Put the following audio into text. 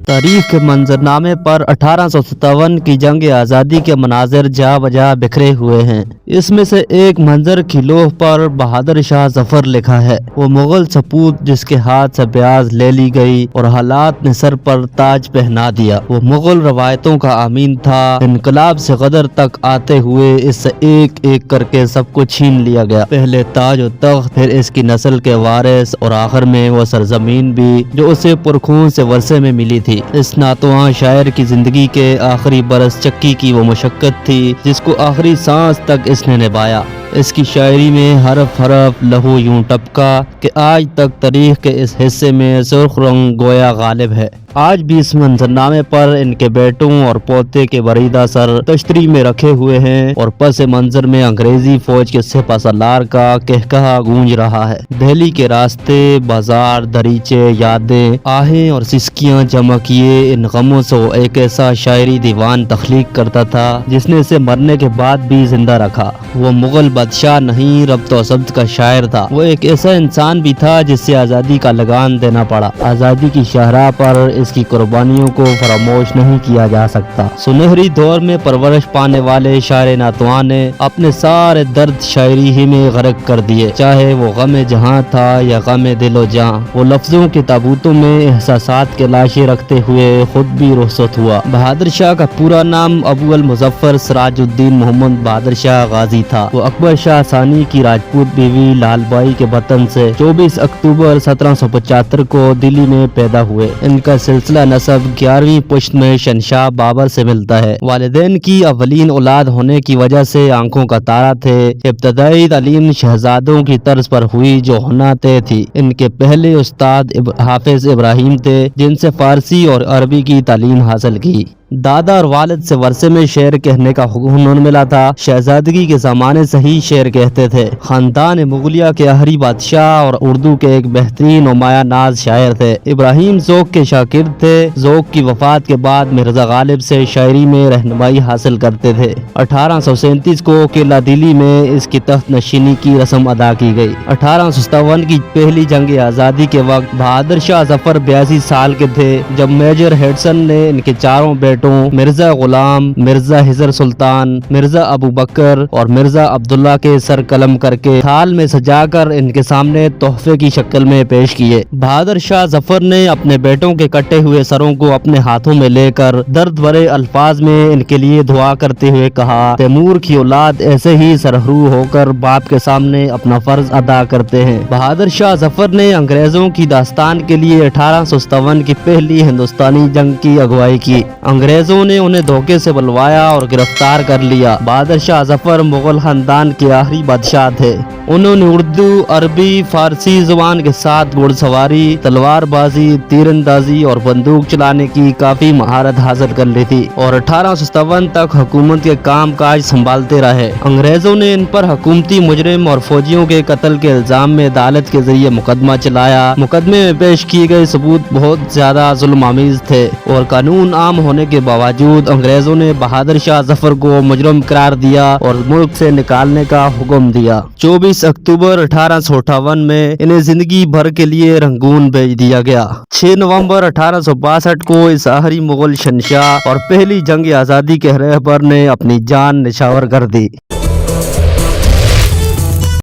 तारीख के मंजरनामे पर 1857 की जंग आज़ादी के मनाजिर जा बजा बिखरे हुए हैं। इसमें से एक मंजर की लौह पर बहादुर शाह जफर लिखा है। वो मुगल सपूत जिसके हाथ से ब्याज ले ली गई और हालात ने सर पर ताज पहना दिया। वो मुगल रवायतों का आमीन था। इनकलाब से गदर तक आते हुए इससे एक एक करके सब कुछ छीन लिया गया। पहले ताज और तख्त, फिर इसकी नस्ल के वारिस और आखिर में वो सरजमीन भी जो उसे पुरखून से वरसे में मिली थी। इस नातवां शायर की जिंदगी के आखिरी बरस चक्की की वो मुशक्कत थी जिसको आखिरी सांस तक इसने निभाया। इसकी शायरी में हरफ हरफ लहू यूं टपका कि आज तक तारीख के इस हिस्से में सुर्ख रंग गोया गालिब है। आज भी इस मंजरनामे पर इनके बेटों और पोते के बरीदा सर तश्तरी में रखे हुए हैं और पस मंजर में अंग्रेजी फौज के सिपह सलार का कहकहा गूंज रहा है। दिल्ली के रास्ते, बाजार, दरीचे, यादें, आहें और सिसकियां जमा किए इन गमों से वो एक ऐसा शायरी दीवान तख्लीक करता था जिसने इसे मरने के बाद भी जिंदा रखा। वो मुगल बादशाह नहीं, रब्त और शब्द का शायर था। वो एक ऐसा इंसान भी था जिससे आज़ादी का लगान देना पड़ा। आज़ादी की शाहराह पर इसकी कुर्बानियों को फरामोश नहीं किया जा सकता। सुनहरी दौर में परवरिश पाने वाले शायर नातवां ने अपने सारे दर्द शायरी ही में गर्क कर दिए, चाहे वो गम जहां था या गम दिलो जां। वो लफ्जों के ताबूतों में एहसासात के लाशें रखते हुए खुद भी रुखसत हुआ। बहादुर शाह का पूरा नाम अबू अल मुजफ्फर सिराजुद्दीन मोहम्मद बहादुर शाह गाजी था। वो अकबर शाह सानी की राजपूत बीवी लालबाई के वतन से 24 अक्टूबर 1775 को दिल्ली में पैदा हुए। इनका सिलसिला नसब 11वीं पुश्त में शहंशाह बाबर से मिलता है। वालिदैन की अवलीन औलाद होने की वजह से आंखों का तारा थे। इब्तदाई तालीम शहजादों की तर्ज पर हुई जो होना तय थी। इनके पहले उस्ताद हाफिज इब्राहिम थे जिनसे फारसी और अरबी की तालीम हासिल की। दादा और वालिद से वरसे में शेर कहने का हुनर मिला था। शहजादगी के जमाने से ही शेर कहते थे। खानदान मुगलिया के आहरी बादशाह और उर्दू के एक बेहतरीन और माया नाज शायर थे। इब्राहिम ज़ौक़ के शागिर्द थे। ज़ौक़ की वफात के बाद मिर्जा गालिब से शायरी में रहनुमाई हासिल करते थे। 1837 को किला दिल्ली में इसकी तख्त नशीनी की रस्म अदा की गई। 1857 की पहली जंग आज़ादी के वक्त बहादुर शाह जफर 82 साल के थे जब मेजर हेडसन ने इनके चारों मिर्जा गुलाम, मिर्जा हिजर सुल्तान, मिर्जा अबू बकर और मिर्जा अब्दुल्ला के सर कलम करके थाल में सजाकर इनके सामने तोहफे की शक्ल में पेश किए। बहादुर शाह जफर ने अपने बेटों के कटे हुए सरों को अपने हाथों में लेकर दर्द भरे अल्फाज में इनके लिए दुआ करते हुए कहा, तैमूर की औलाद ऐसे ही सरहरू होकर बाप के सामने अपना फर्ज अदा करते हैं। बहादुर शाह जफर ने अंग्रेजों की दास्तान के लिए 1857 की पहली हिंदुस्तानी जंग की अगुवाई की। अंग्रेजों ने उन्हें धोखे से बुलवाया और गिरफ्तार कर लिया। बहादुर शाह जफर मुगल खानदान के आखिरी बादशाह थे। उन्होंने उर्दू, अरबी, फारसी जुबान के साथ घुड़सवारी, तलवारबाजी, तीरंदाजी और बंदूक चलाने की काफी महारत हासिल कर ली थी और 1857 तक हुकूमत के काम काज संभालते रहे। अंग्रेजों ने इन पर हुकूमती मुजरिम और फौजियों के कत्ल के इल्जाम में अदालत के जरिए मुकदमा चलाया। मुकदमे में पेश किए गए सबूत बहुत ज्यादा जुल्म आमीज थे और कानून आम होने के बावजूद अंग्रेजों ने बहादुर शाह जफर को मुजरिम करार दिया और मुल्क से निकालने का हुक्म दिया। 24 अक्टूबर 1858 में इन्हें जिंदगी भर के लिए रंगून भेज दिया गया। 6 नवंबर 1862 को इस आखिरी मुगल शहंशाह और पहली जंग आज़ादी के रहबर ने अपनी जान निछावर कर दी।